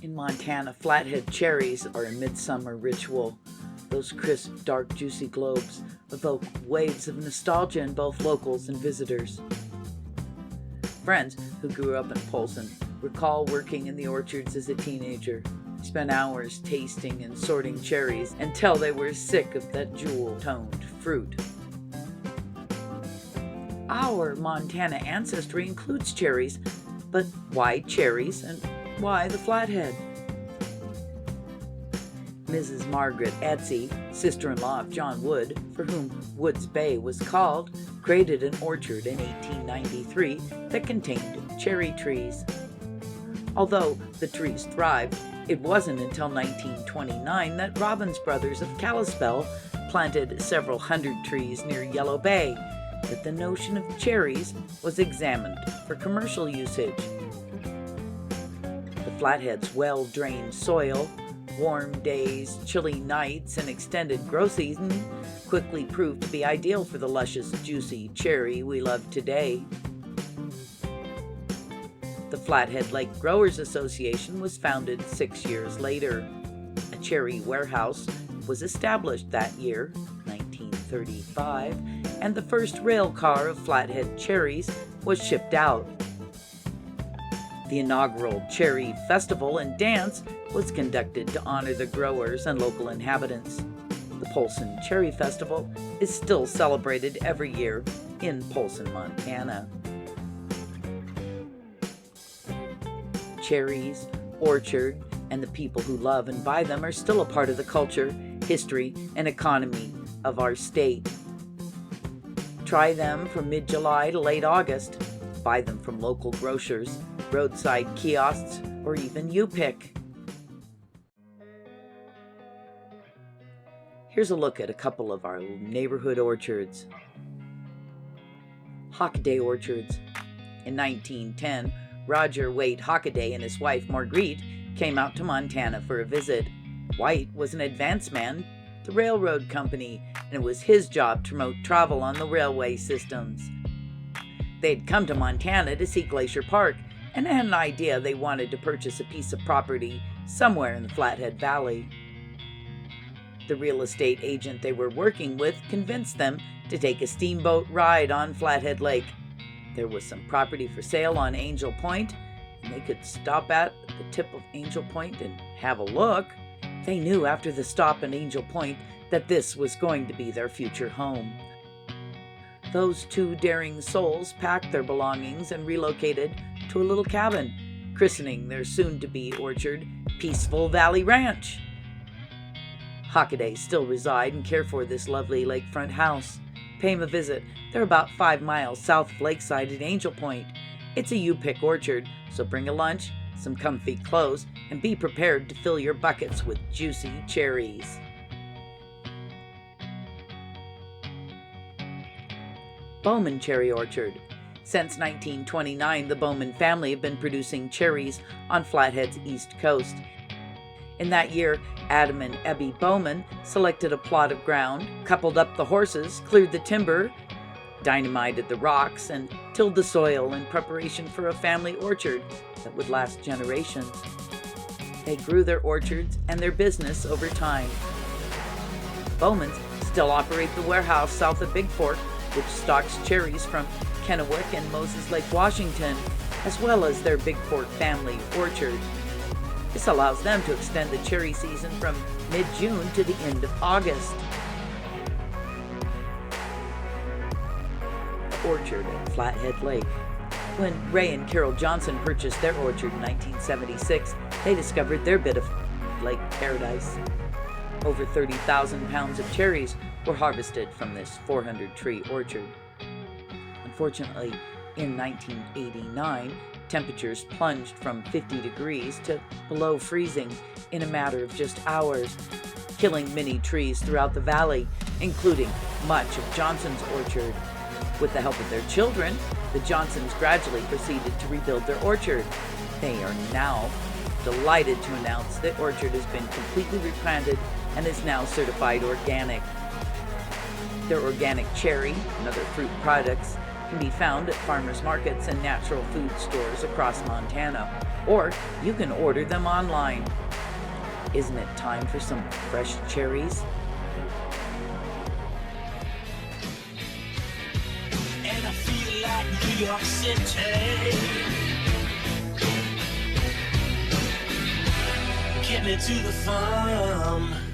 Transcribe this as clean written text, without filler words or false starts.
In Montana, Flathead cherries are a midsummer ritual. Those crisp, dark, juicy globes evoke waves of nostalgia in both locals and visitors. Friends who grew up in Polson recall working in the orchards as a teenager. He spent hours tasting and sorting cherries until they were sick of that jewel-toned fruit. Our Montana ancestry includes cherries, but why cherries and why the Flathead? Mrs. Margaret Etsy, sister-in-law of John Wood, for whom Wood's Bay was called, created an orchard in 1893 that contained cherry trees. Although the trees thrived, it wasn't until 1929 that Robbins Brothers of Kalispell planted several hundred trees near Yellow Bay that the notion of cherries was examined for commercial usage. The Flathead's well-drained soil, warm days, chilly nights, and extended grow season quickly proved to be ideal for the luscious, juicy cherry we love today. The Flathead Lake Growers Association was founded 6 years later. A cherry warehouse was established that year, 1935, and the first rail car of Flathead cherries was shipped out. The inaugural Cherry Festival and Dance was conducted to honor the growers and local inhabitants. The Polson Cherry Festival is still celebrated every year in Polson, Montana. Cherries, orchard, and the people who love and buy them are still a part of the culture, history, and economy of our state. Try them from mid-July to late August. Buy them from local grocers, roadside kiosks, or even U-Pick. Here's a look at a couple of our neighborhood orchards. Hockaday orchards. In 1910, Roger Waite Hockaday and his wife Marguerite came out to Montana for a visit. White was an advance man, the railroad company, and it was his job to promote travel on the railway systems. They'd come to Montana to see Glacier Park and had an idea they wanted to purchase a piece of property somewhere in the Flathead Valley. The real estate agent they were working with convinced them to take a steamboat ride on Flathead Lake. There was some property for sale on Angel Point, and they could stop at the tip of Angel Point and have a look. They knew after the stop at Angel Point that this was going to be their future home. Those two daring souls packed their belongings and relocated to a little cabin, christening their soon-to-be orchard Peaceful Valley Ranch. Hockaday still reside and care for this lovely lakefront house. Pay them a visit. They're about 5 miles south of Lakeside at Angel Point. It's a U-Pick orchard, so bring a lunch, some comfy clothes, and be prepared to fill your buckets with juicy cherries. Bowman Cherry Orchard. Since 1929, the Bowman family have been producing cherries on Flathead's east coast. In that year, Adam and Ebby Bowman selected a plot of ground, coupled up the horses, cleared the timber, dynamited the rocks, and tilled the soil in preparation for a family orchard that would last generations. They grew their orchards and their business over time. Bowmans still operate the warehouse south of Big Fork, which stocks cherries from Kennewick and Moses Lake, Washington, as well as their Big Fork family orchard. This allows them to extend the cherry season from mid-June to the end of August. The orchard at Flathead Lake. When Ray and Carol Johnson purchased their orchard in 1976, they discovered their bit of lake paradise. Over 30,000 pounds of cherries were harvested from this 400-tree orchard. Unfortunately, in 1989, temperatures plunged from 50 degrees to below freezing in a matter of just hours, killing many trees throughout the valley, including much of Johnson's orchard. With the help of their children, the Johnsons gradually proceeded to rebuild their orchard. They are now delighted to announce the orchard has been completely replanted and is now certified organic. Their organic cherry and other fruit products can be found at farmers markets and natural food stores across Montana, or you can order them online. Isn't it time for some fresh cherries? And I feel like New York City. Get me to the farm.